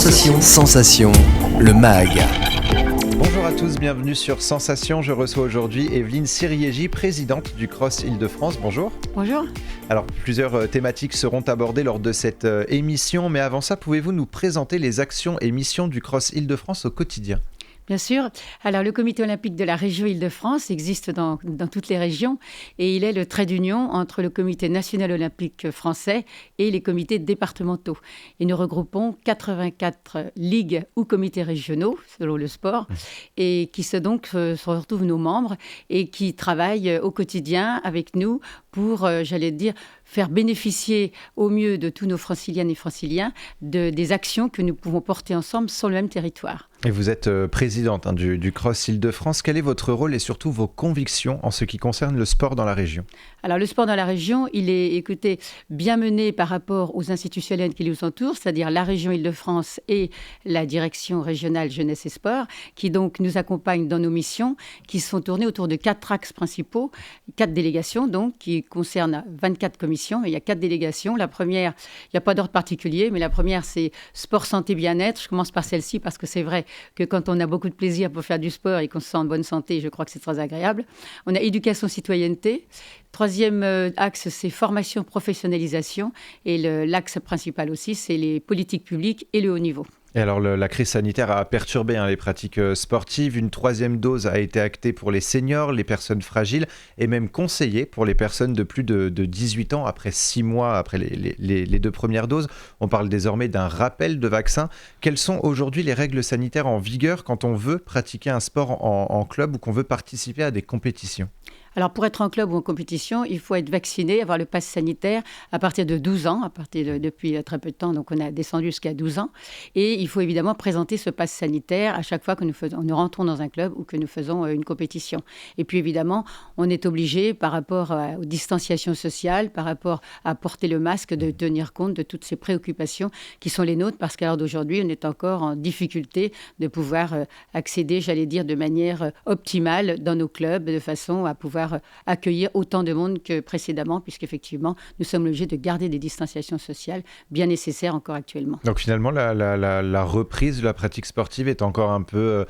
Sensation, le MAG. Bonjour à tous, bienvenue sur Sensation. Je reçois aujourd'hui Evelyne Siriégi, présidente du Cross Île-de-France. Bonjour. Bonjour. Alors, plusieurs thématiques seront abordées lors de cette émission, mais avant ça, pouvez-vous nous présenter les actions et missions du Cross Île-de-France au quotidien ? Bien sûr. Alors, le comité olympique de la région Île-de-France existe dans toutes les régions et il est le trait d'union entre le comité national olympique français et les comités départementaux. Et nous regroupons 84 ligues ou comités régionaux, selon le sport, et qui se retrouvent nos membres et qui travaillent au quotidien avec nous pour, faire bénéficier au mieux de tous nos franciliennes et franciliens des actions que nous pouvons porter ensemble sur le même territoire. Et vous êtes présidente du Cross Île-de-France. Quel est votre rôle et surtout vos convictions en ce qui concerne le sport dans la région ? Alors, le sport dans la région, il est, bien mené par rapport aux institutionnels qui nous entourent, c'est-à-dire la région Île-de-France et la direction régionale jeunesse et sport, qui donc nous accompagnent dans nos missions, qui sont tournées autour de 4 axes principaux, 4 délégations donc, qui concernent 24 commissions. Il y a 4 délégations. La première, il n'y a pas d'ordre particulier, mais la première, c'est sport, santé, bien-être. Je commence par celle-ci parce que c'est vrai que quand on a beaucoup de plaisir pour faire du sport et qu'on se sent en bonne santé, je crois que c'est très agréable. On a éducation, citoyenneté. Troisième axe, c'est formation, professionnalisation. Et l'axe principal aussi, c'est les politiques publiques et le haut niveau. Et alors, la crise sanitaire a perturbé les pratiques sportives. Une 3e dose a été actée pour les seniors, les personnes fragiles et même conseillée pour les personnes de plus de 18 ans après 6 mois après les 2 premières doses. On parle désormais d'un rappel de vaccin. Quelles sont aujourd'hui les règles sanitaires en vigueur quand on veut pratiquer un sport en club ou qu'on veut participer à des compétitions ? Alors, pour être en club ou en compétition, il faut être vacciné, avoir le pass sanitaire à partir de 12 ans, depuis très peu de temps, donc on a descendu jusqu'à 12 ans. Et il faut évidemment présenter ce pass sanitaire à chaque fois que nous rentrons dans un club ou que nous faisons une compétition. Et puis évidemment, on est obligé, par rapport aux distanciations sociales, par rapport à porter le masque, de tenir compte de toutes ces préoccupations qui sont les nôtres, parce qu'à l'heure d'aujourd'hui, on est encore en difficulté de pouvoir accéder, de manière optimale dans nos clubs, de façon à pouvoir accueillir autant de monde que précédemment, puisqu'effectivement, nous sommes obligés de garder des distanciations sociales bien nécessaires encore actuellement. Donc finalement, la reprise de la pratique sportive est encore un peu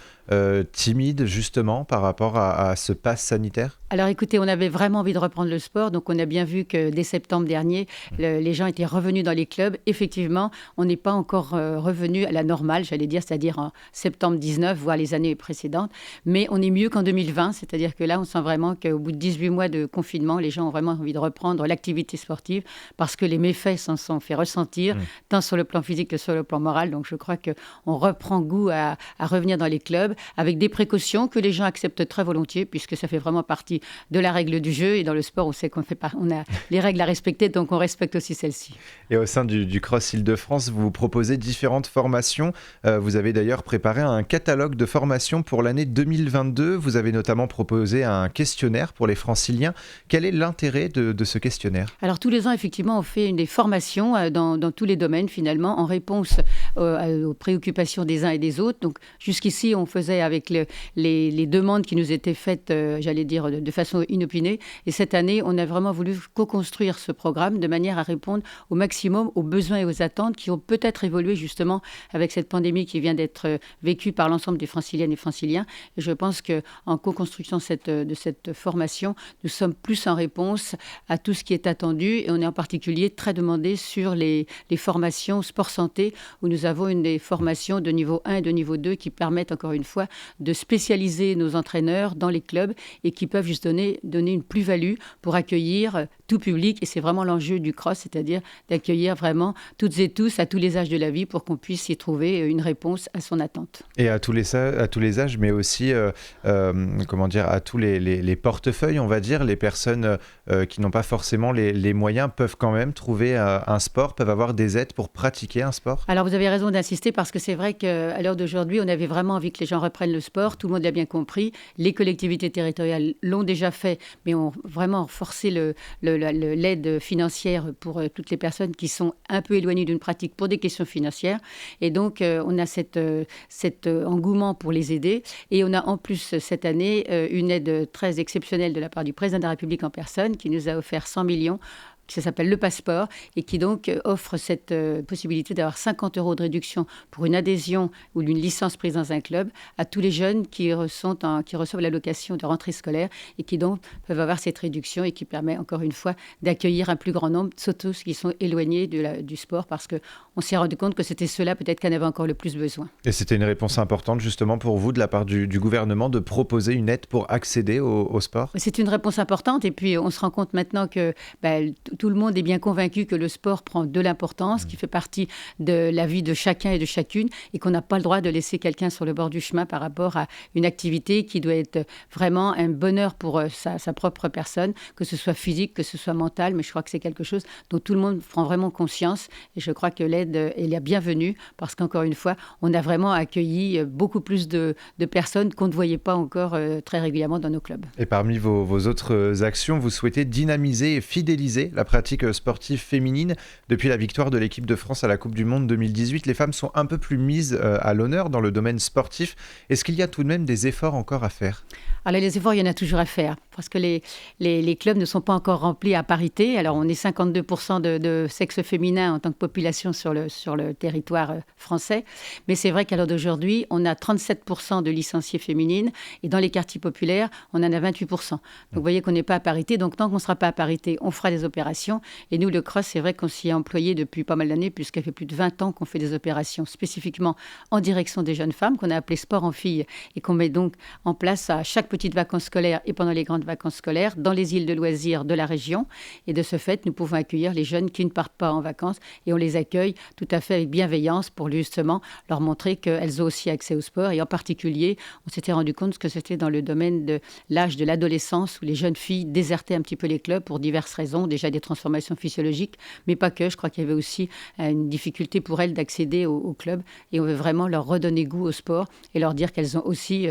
timide, justement, par rapport à ce pass sanitaire ? Alors écoutez, on avait vraiment envie de reprendre le sport, donc on a bien vu que dès septembre dernier, les gens étaient revenus dans les clubs. Effectivement, on n'est pas encore revenu à la normale, c'est-à-dire en septembre 19, voire les années précédentes, mais on est mieux qu'en 2020, c'est-à-dire que là, on sent vraiment qu'au bout de 18 mois de confinement, les gens ont vraiment envie de reprendre l'activité sportive parce que les méfaits s'en sont fait ressentir, tant sur le plan physique que sur le plan moral. Donc je crois qu'on reprend goût à revenir dans les clubs avec des précautions que les gens acceptent très volontiers, puisque ça fait vraiment partie de la règle du jeu. Et dans le sport, on sait on a les règles à respecter, donc on respecte aussi celles-ci. Et au sein du Cross Île-de-France, vous proposez différentes formations. Vous avez d'ailleurs préparé un catalogue de formations pour l'année 2022. Vous avez notamment proposé un questionnaire pour les franciliens. Quel est l'intérêt de ce questionnaire ? Alors, tous les ans, effectivement, on fait des formations dans tous les domaines, finalement, en réponse aux préoccupations des uns et des autres. Donc, jusqu'ici, on faisait avec les demandes qui nous étaient faites, de façon inopinée. Et cette année, on a vraiment voulu co-construire ce programme de manière à répondre au maximum aux besoins et aux attentes qui ont peut-être évolué justement avec cette pandémie qui vient d'être vécue par l'ensemble des franciliennes et franciliens. Et je pense qu'en co-construction de cette formation, nous sommes plus en réponse à tout ce qui est attendu. Et on est en particulier très demandé sur les formations sport-santé, où nous avons des formations de niveau 1 et de niveau 2 qui permettent, encore une fois, de spécialiser nos entraîneurs dans les clubs et qui peuvent juste donner une plus-value pour accueillir tout public. Et c'est vraiment l'enjeu du cross, c'est-à-dire d'accueillir vraiment toutes et tous à tous les âges de la vie pour qu'on puisse y trouver une réponse à son attente. Et à tous les âges, mais aussi à tous les portefeuilles, on va dire, les personnes qui n'ont pas forcément les moyens peuvent quand même trouver un sport, peuvent avoir des aides pour pratiquer un sport. Alors vous avez raison d'insister parce que c'est vrai qu'à l'heure d'aujourd'hui, on avait vraiment envie que les gens reprennent le sport. Tout le monde l'a bien compris. Les collectivités territoriales l'ont déjà fait, mais ont vraiment renforcé l'aide financière pour toutes les personnes qui sont un peu éloignées d'une pratique pour des questions financières. Et donc, on a cet engouement pour les aider. Et on a en plus, cette année, une aide très exceptionnelle de la part du président de la République en personne qui nous a offert 100 millions qui s'appelle le Passeport et qui donc offre cette possibilité d'avoir 50 € de réduction pour une adhésion ou une licence prise dans un club à tous les jeunes qui reçoivent l'allocation de rentrée scolaire et qui donc peuvent avoir cette réduction et qui permet encore une fois d'accueillir un plus grand nombre, surtout ceux qui sont éloignés du sport parce qu'on s'est rendu compte que c'était ceux-là peut-être qui en avaient encore le plus besoin. Et c'était une réponse importante justement pour vous de la part du gouvernement de proposer une aide pour accéder au sport? C'est une réponse importante et puis on se rend compte maintenant que tout le monde est bien convaincu que le sport prend de l'importance, qui fait partie de la vie de chacun et de chacune et qu'on n'a pas le droit de laisser quelqu'un sur le bord du chemin par rapport à une activité qui doit être vraiment un bonheur pour sa propre personne, que ce soit physique, que ce soit mental, mais je crois que c'est quelque chose dont tout le monde prend vraiment conscience et je crois que l'aide est la bienvenue parce qu'encore une fois, on a vraiment accueilli beaucoup plus de personnes qu'on ne voyait pas encore très régulièrement dans nos clubs. Et parmi vos autres actions, vous souhaitez dynamiser et fidéliser la pratique sportive féminine. Depuis la victoire de l'équipe de France à la Coupe du Monde 2018, les femmes sont un peu plus mises à l'honneur dans le domaine sportif. Est-ce qu'il y a tout de même des efforts encore à faire ? Alors les efforts, il y en a toujours à faire parce que les clubs ne sont pas encore remplis à parité. Alors on est 52% de sexe féminin en tant que population sur le territoire français. Mais c'est vrai qu'à l'heure d'aujourd'hui, on a 37% de licenciées féminines et dans les quartiers populaires, on en a 28%. Donc vous voyez qu'on n'est pas à parité. Donc tant qu'on ne sera pas à parité, on fera des opérations. Et nous, le CROSS, c'est vrai qu'on s'y est employé depuis pas mal d'années puisqu'il fait plus de 20 ans qu'on fait des opérations spécifiquement en direction des jeunes femmes qu'on a appelées sport en filles et qu'on met donc en place à chaque petites vacances scolaires et pendant les grandes vacances scolaires dans les îles de loisirs de la région. Et de ce fait, nous pouvons accueillir les jeunes qui ne partent pas en vacances et on les accueille tout à fait avec bienveillance pour justement leur montrer qu'elles ont aussi accès au sport. Et en particulier, on s'était rendu compte que c'était dans le domaine de l'âge de l'adolescence où les jeunes filles désertaient un petit peu les clubs pour diverses raisons, déjà des transformations physiologiques, mais pas que. Je crois qu'il y avait aussi une difficulté pour elles d'accéder au club et on veut vraiment leur redonner goût au sport et leur dire qu'elles ont aussi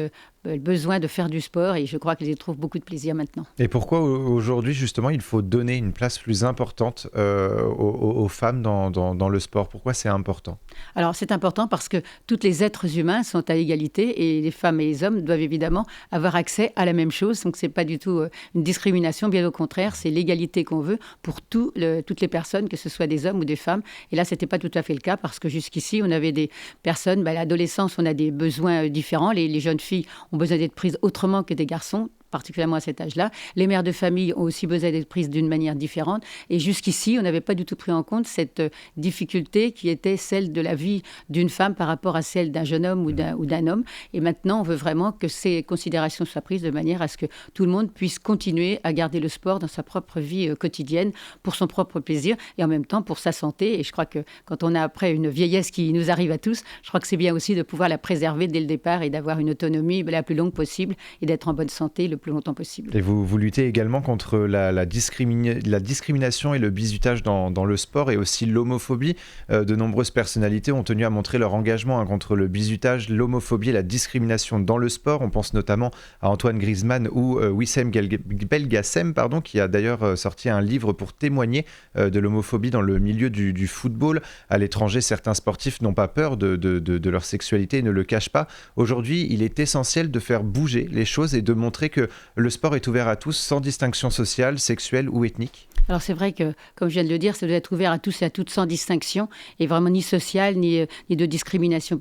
besoin de faire du sport et je crois qu'elles y trouvent beaucoup de plaisir maintenant. Et pourquoi aujourd'hui justement il faut donner une place plus importante aux femmes dans le sport? Pourquoi c'est important? Alors c'est important parce que tous les êtres humains sont à égalité et les femmes et les hommes doivent évidemment avoir accès à la même chose. Donc c'est pas du tout une discrimination, bien au contraire, c'est l'égalité qu'on veut pour toutes les personnes, que ce soit des hommes ou des femmes. Et là c'était pas tout à fait le cas parce que jusqu'ici on avait des personnes, à l'adolescence on a des besoins différents, les jeunes filles ont besoin d'être prises autrement que des garçons, particulièrement à cet âge-là. Les mères de famille ont aussi besoin d'être prises d'une manière différente. Et jusqu'ici, on n'avait pas du tout pris en compte cette difficulté qui était celle de la vie d'une femme par rapport à celle d'un jeune homme ou d'un homme. Et maintenant, on veut vraiment que ces considérations soient prises de manière à ce que tout le monde puisse continuer à garder le sport dans sa propre vie quotidienne pour son propre plaisir et en même temps pour sa santé. Et je crois que quand on a après une vieillesse qui nous arrive à tous, je crois que c'est bien aussi de pouvoir la préserver dès le départ et d'avoir une autonomie la plus longue possible et d'être en bonne santé le plus longtemps possible. Et vous luttez également contre la discrimination et le bizutage dans le sport et aussi l'homophobie. De nombreuses personnalités ont tenu à montrer leur engagement contre le bizutage, l'homophobie et la discrimination dans le sport. On pense notamment à Antoine Griezmann ou Wissem Belgacem, qui a d'ailleurs sorti un livre pour témoigner de l'homophobie dans le milieu du football. À l'étranger, certains sportifs n'ont pas peur de leur sexualité et ne le cachent pas. Aujourd'hui, il est essentiel de faire bouger les choses et de montrer que le sport est ouvert à tous, sans distinction sociale, sexuelle ou ethnique. Alors c'est vrai que, comme je viens de le dire, ça doit être ouvert à tous et à toutes sans distinction et vraiment ni sociale ni de discrimination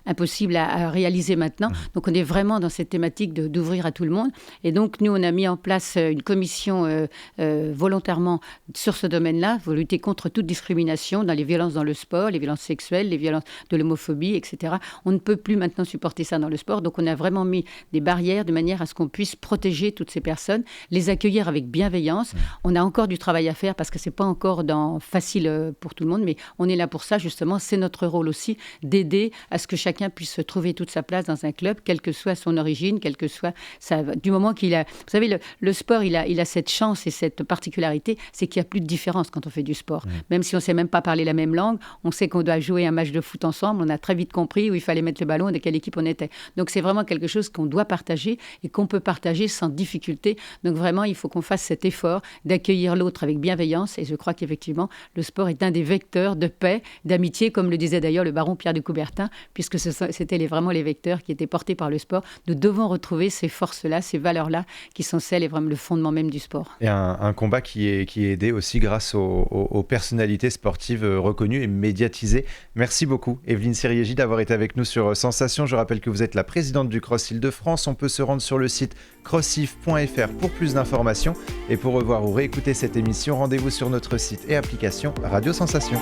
impossible à réaliser maintenant. Donc on est vraiment dans cette thématique d'ouvrir à tout le monde. Et donc nous, on a mis en place une commission volontairement sur ce domaine-là pour lutter contre toute discrimination dans les violences dans le sport, les violences sexuelles, les violences de l'homophobie, etc. On ne peut plus maintenant supporter ça dans le sport. Donc on a vraiment mis des barrières de manière à ce qu'on puisse protéger toutes ces personnes, les accueillir avec bienveillance. On a encore du travail à faire parce que c'est pas encore facile pour tout le monde, mais on est là pour ça justement. C'est notre rôle aussi d'aider à ce que chacun puisse trouver toute sa place dans un club, quelle que soit son origine, quelle que soit du moment qu'il a. Vous savez, le sport, il a cette chance et cette particularité, c'est qu'il n'y a plus de différence quand on fait du sport. Même si on ne sait même pas parler la même langue, on sait qu'on doit jouer un match de foot ensemble. On a très vite compris où il fallait mettre le ballon et de quelle équipe on était. Donc c'est vraiment quelque chose qu'on doit partager et qu'on peut peut partager sans difficulté. Donc vraiment, il faut qu'on fasse cet effort d'accueillir l'autre avec bienveillance. Et je crois qu'effectivement, le sport est un des vecteurs de paix, d'amitié, comme le disait d'ailleurs le baron Pierre de Coubertin, puisque c'était vraiment les vecteurs qui étaient portés par le sport. Nous devons retrouver ces forces-là, ces valeurs-là, qui sont celles et vraiment le fondement même du sport. Et un combat qui est aidé aussi grâce aux personnalités sportives reconnues et médiatisées. Merci beaucoup, Evelyne Sériégi, d'avoir été avec nous sur Sensation. Je rappelle que vous êtes la présidente du Cross Île-de-France. On peut se rendre sur le site crossif.fr pour plus d'informations. Et pour revoir ou réécouter cette émission, rendez-vous sur notre site et application Radio Sensation.